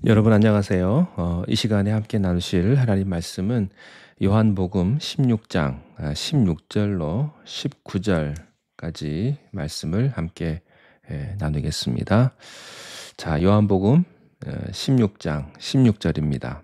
여러분 안녕하세요. 이 시간에 함께 나누실 하나님 말씀은 요한복음 16장 16절로 19절까지 말씀을 함께 나누겠습니다. 자, 요한복음 16장 16절입니다.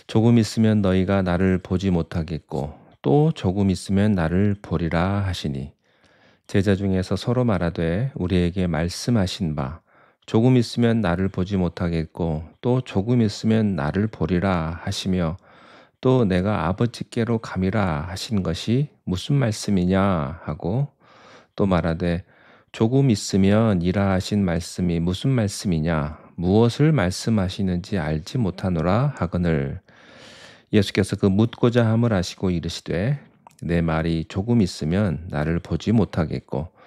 조금 있으면 너희가 나를 보지 못하겠고 또 조금 있으면 나를 보리라 하시니 제자 중에서 서로 말하되 우리에게 말씀하신 바 조금 있으면 나를 보지 못하겠고 또 조금 있으면 나를 보리라 하시며 또 내가 아버지께로 감이라 하신 것이 무슨 말씀이냐 하고 또 말하되 조금 있으면 이라 하신 말씀이 무슨 말씀이냐 무엇을 말씀하시는지 알지 못하노라 하거늘 예수께서 그 묻고자 함을 아시고 이르시되 내 말이 조금 있으면 나를 보지 못하겠고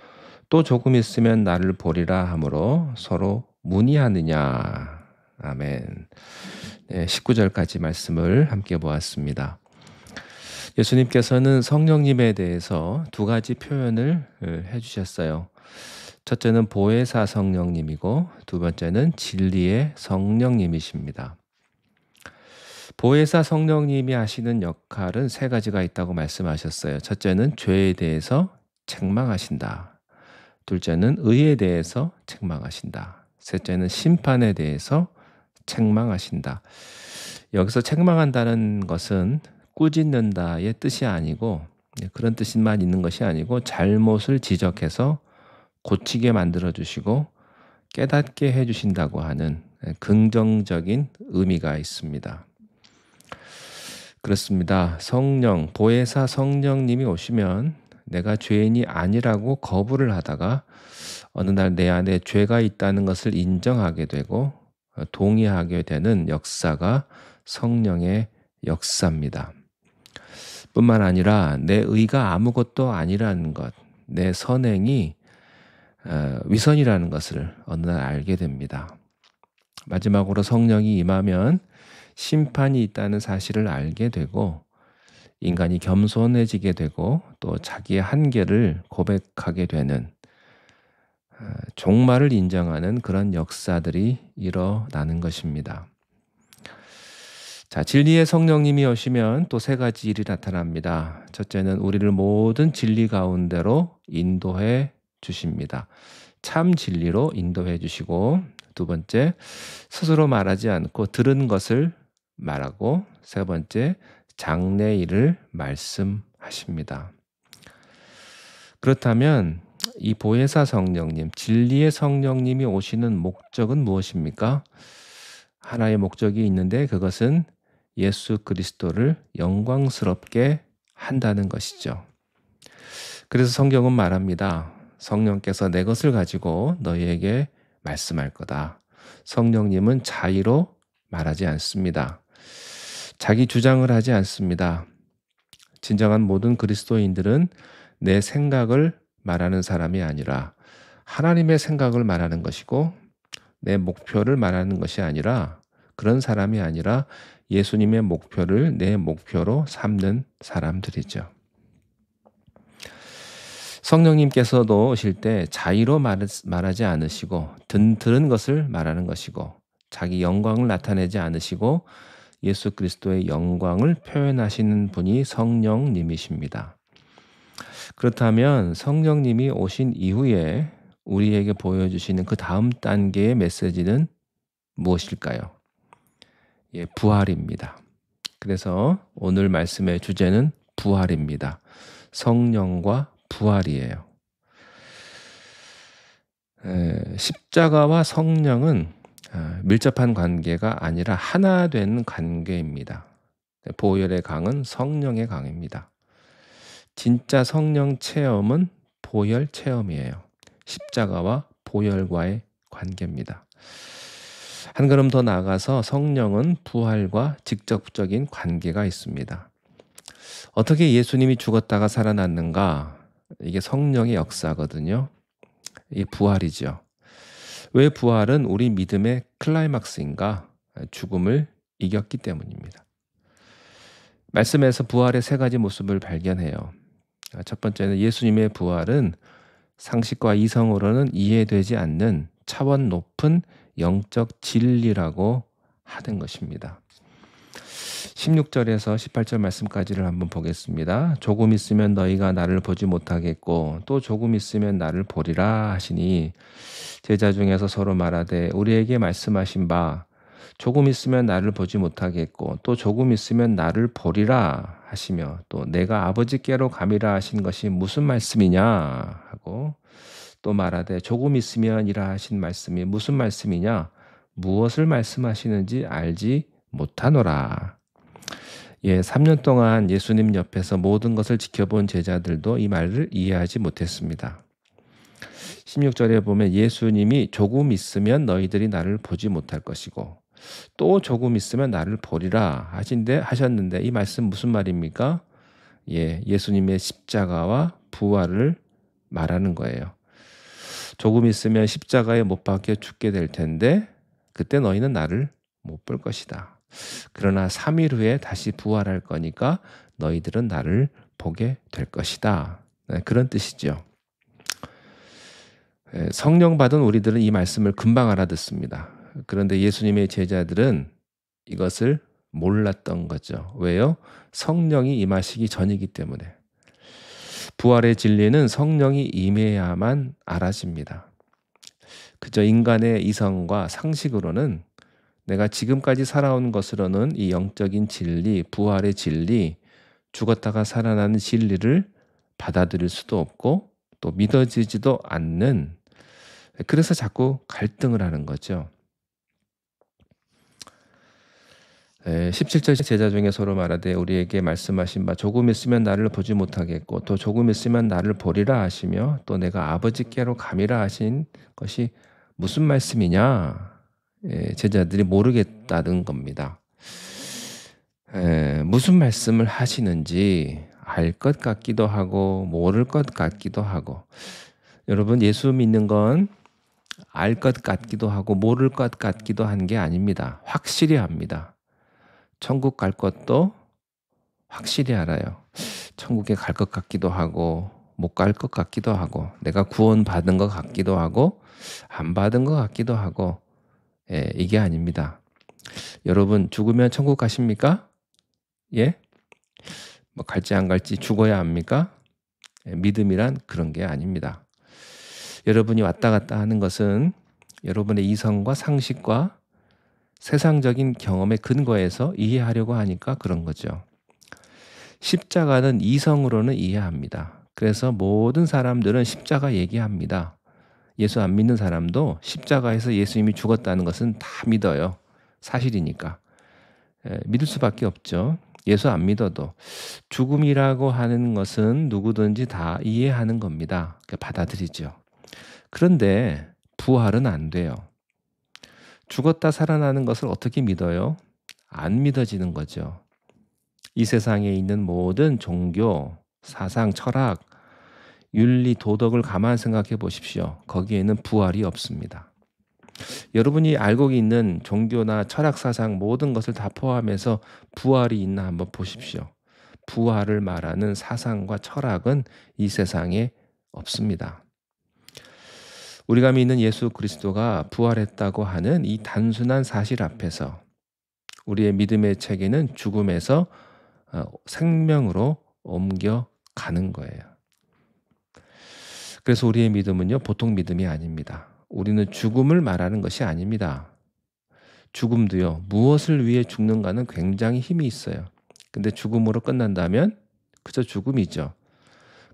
또 조금 있으면 나를 보리라 하므로 서로 문의하느냐. 아멘. 네, 19절까지 말씀을 함께 보았습니다. 예수님께서는 성령님에 대해서 두 가지 표현을 해주셨어요. 첫째는 보혜사 성령님이고 두 번째는 진리의 성령님이십니다. 보혜사 성령님이 하시는 역할은 세 가지가 있다고 말씀하셨어요. 첫째는 죄에 대해서 책망하신다. 둘째는 의에 대해서 책망하신다. 셋째는 심판에 대해서 책망하신다. 여기서 책망한다는 것은 꾸짖는다의 뜻이 아니고 그런 뜻만 있는 것이 아니고 잘못을 지적해서 고치게 만들어주시고 깨닫게 해주신다고 하는 긍정적인 의미가 있습니다. 그렇습니다. 성령, 보혜사 성령님이 오시면 내가 죄인이 아니라고 거부를 하다가 어느 날 내 안에 죄가 있다는 것을 인정하게 되고 동의하게 되는 역사가 성령의 역사입니다. 뿐만 아니라 내 의가 아무것도 아니라는 것, 내 선행이 위선이라는 것을 어느 날 알게 됩니다. 마지막으로 성령이 임하면 심판이 있다는 사실을 알게 되고 인간이 겸손해지게 되고 또 자기의 한계를 고백하게 되는 종말을 인정하는 그런 역사들이 일어나는 것입니다. 자, 진리의 성령님이 오시면 또 세 가지 일이 나타납니다. 첫째는 우리를 모든 진리 가운데로 인도해 주십니다. 참 진리로 인도해 주시고 두 번째, 스스로 말하지 않고 들은 것을 말하고 세 번째, 장래일을 말씀하십니다. 그렇다면 이 보혜사 성령님, 진리의 성령님이 오시는 목적은 무엇입니까? 하나의 목적이 있는데 그것은 예수 그리스도를 영광스럽게 한다는 것이죠. 그래서 성경은 말합니다. 성령께서 내 것을 가지고 너희에게 말씀할 거다. 성령님은 자의로 말하지 않습니다. 자기 주장을 하지 않습니다. 진정한 모든 그리스도인들은 내 생각을 말하는 사람이 아니라 하나님의 생각을 말하는 것이고 내 목표를 말하는 것이 아니라 그런 사람이 아니라 예수님의 목표를 내 목표로 삼는 사람들이죠. 성령님께서도 오실 때 자의로 말하지 않으시고 들은 것을 말하는 것이고 자기 영광을 나타내지 않으시고 예수 그리스도의 영광을 표현하시는 분이 성령님이십니다. 그렇다면 성령님이 오신 이후에 우리에게 보여주시는 그 다음 단계의 메시지는 무엇일까요? 부활입니다. 그래서 오늘 말씀의 주제는 부활입니다. 성령과 부활이에요. 십자가와 성령은 밀접한 관계가 아니라 하나 된 관계입니다. 보혈의 강은 성령의 강입니다. 진짜 성령 체험은 보혈 체험이에요. 십자가와 보혈과의 관계입니다. 한 걸음 더 나아가서 성령은 부활과 직접적인 관계가 있습니다. 어떻게 예수님이 죽었다가 살아났는가? 이게 성령의 역사거든요. 이게 부활이죠. 왜 부활은 우리 믿음의 클라이막스인가? 죽음을 이겼기 때문입니다. 말씀에서 부활의 세 가지 모습을 발견해요. 첫 번째는 예수님의 부활은 상식과 이성으로는 이해되지 않는 차원 높은 영적 진리라고 하는 것입니다. 16절에서 18절 말씀까지를 한번 보겠습니다. 조금 있으면 너희가 나를 보지 못하겠고 또 조금 있으면 나를 보리라 하시니 제자 중에서 서로 말하되 우리에게 말씀하신 바 조금 있으면 나를 보지 못하겠고 또 조금 있으면 나를 보리라 하시며 또 내가 아버지께로 감이라 하신 것이 무슨 말씀이냐 하고 또 말하되 조금 있으면이라 하신 말씀이 무슨 말씀이냐 무엇을 말씀하시는지 알지 못하노라. 3년 동안 예수님 옆에서 모든 것을 지켜본 제자들도 이 말을 이해하지 못했습니다. 16절에 보면 예수님이 조금 있으면 너희들이 나를 보지 못할 것이고 또 조금 있으면 나를 보리라 하셨는데 이 말씀 무슨 말입니까? 예수님의 십자가와 부활을 말하는 거예요. 조금 있으면 십자가에 못 박혀 죽게 될 텐데 그때 너희는 나를 못 볼 것이다. 그러나 3일 후에 다시 부활할 거니까 너희들은 나를 보게 될 것이다. 그런 뜻이죠. 성령 받은 우리들은 이 말씀을 금방 알아듣습니다. 그런데 예수님의 제자들은 이것을 몰랐던 거죠. 왜요? 성령이 임하시기 전이기 때문에. 부활의 진리는 성령이 임해야만 알아집니다. 그저 인간의 이성과 상식으로는 내가 지금까지 살아온 것으로는 이 영적인 진리, 부활의 진리, 죽었다가 살아나는 진리를 받아들일 수도 없고 또 믿어지지도 않는, 그래서 자꾸 갈등을 하는 거죠. 17절 제자 중에 서로 말하되 우리에게 말씀하신 바 조금 있으면 나를 보지 못하겠고 또 조금 있으면 나를 보리라 하시며 또 내가 아버지께로 감이라 하신 것이 무슨 말씀이냐? 제자들이 모르겠다는 겁니다. 무슨 말씀을 하시는지 알 것 같기도 하고 모를 것 같기도 하고. 여러분, 예수 믿는 건 알 것 같기도 하고 모를 것 같기도 한 게 아닙니다. 확실히 압니다. 천국 갈 것도 확실히 알아요. 천국에 갈 것 같기도 하고 못 갈 것 같기도 하고 내가 구원 받은 것 같기도 하고 안 받은 것 같기도 하고, 이게 아닙니다. 여러분, 죽으면 천국 가십니까? 뭐 갈지 안 갈지 죽어야 합니까? 믿음이란 그런 게 아닙니다. 여러분이 왔다 갔다 하는 것은 여러분의 이성과 상식과 세상적인 경험의 근거에서 이해하려고 하니까 그런 거죠. 십자가는 이성으로는 이해합니다. 그래서 모든 사람들은 십자가 얘기합니다. 예수 안 믿는 사람도 십자가에서 예수님이 죽었다는 것은 다 믿어요. 사실이니까. 믿을 수밖에 없죠. 예수 안 믿어도 죽음이라고 하는 것은 누구든지 다 이해하는 겁니다. 받아들이죠. 그런데 부활은 안 돼요. 죽었다 살아나는 것을 어떻게 믿어요? 안 믿어지는 거죠. 이 세상에 있는 모든 종교, 사상, 철학, 윤리, 도덕을 가만 생각해 보십시오. 거기에는 부활이 없습니다. 여러분이 알고 있는 종교나 철학, 사상 모든 것을 다 포함해서 부활이 있나 한번 보십시오. 부활을 말하는 사상과 철학은 이 세상에 없습니다. 우리가 믿는 예수 그리스도가 부활했다고 하는 이 단순한 사실 앞에서 우리의 믿음의 체계는 죽음에서 생명으로 옮겨가는 거예요. 그래서 우리의 믿음은요, 보통 믿음이 아닙니다. 우리는 죽음을 말하는 것이 아닙니다. 죽음도요, 무엇을 위해 죽는가는 굉장히 힘이 있어요. 근데 죽음으로 끝난다면 그저 죽음이죠.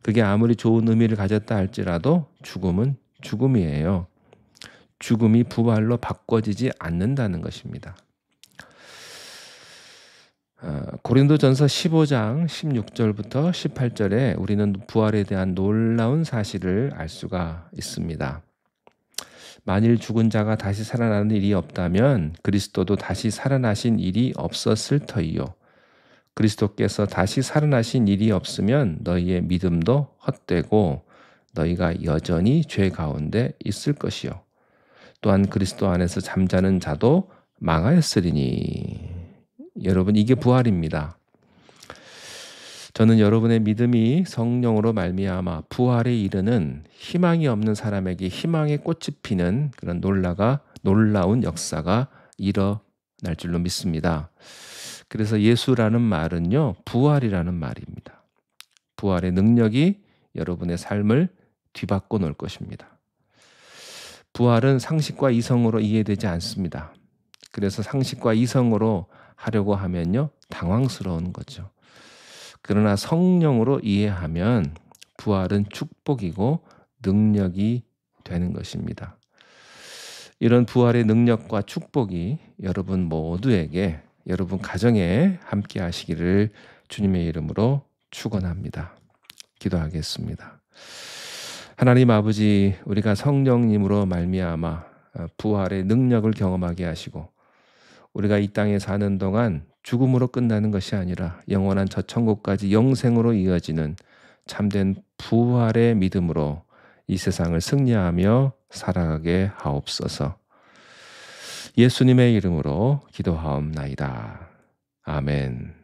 그게 아무리 좋은 의미를 가졌다 할지라도 죽음은 죽음이에요. 죽음이 부활로 바꿔지지 않는다는 것입니다. 고린도전서 15장 16절부터 18절에 우리는 부활에 대한 놀라운 사실을 알 수가 있습니다. 만일 죽은 자가 다시 살아나는 일이 없다면 그리스도도 다시 살아나신 일이 없었을 터이요. 그리스도께서 다시 살아나신 일이 없으면 너희의 믿음도 헛되고 너희가 여전히 죄 가운데 있을 것이요. 또한 그리스도 안에서 잠자는 자도 망하였으리니. 여러분, 이게 부활입니다. 저는 여러분의 믿음이 성령으로 말미암아 부활에 이르는 희망이 없는 사람에게 희망의 꽃이 피는 그런 놀라운 역사가 일어날 줄로 믿습니다. 그래서 예수라는 말은요, 부활이라는 말입니다. 부활의 능력이 여러분의 삶을 뒤바꿔 놓을 것입니다. 부활은 상식과 이성으로 이해되지 않습니다. 그래서 상식과 이성으로 하려고 하면요, 당황스러운 거죠. 그러나 성령으로 이해하면 부활은 축복이고 능력이 되는 것입니다. 이런 부활의 능력과 축복이 여러분 모두에게, 여러분 가정에 함께 하시기를 주님의 이름으로 축원합니다. 기도하겠습니다. 하나님 아버지, 우리가 성령님으로 말미암아 부활의 능력을 경험하게 하시고 우리가 이 땅에 사는 동안 죽음으로 끝나는 것이 아니라 영원한 저 천국까지 영생으로 이어지는 참된 부활의 믿음으로 이 세상을 승리하며 살아가게 하옵소서. 예수님의 이름으로 기도하옵나이다. 아멘.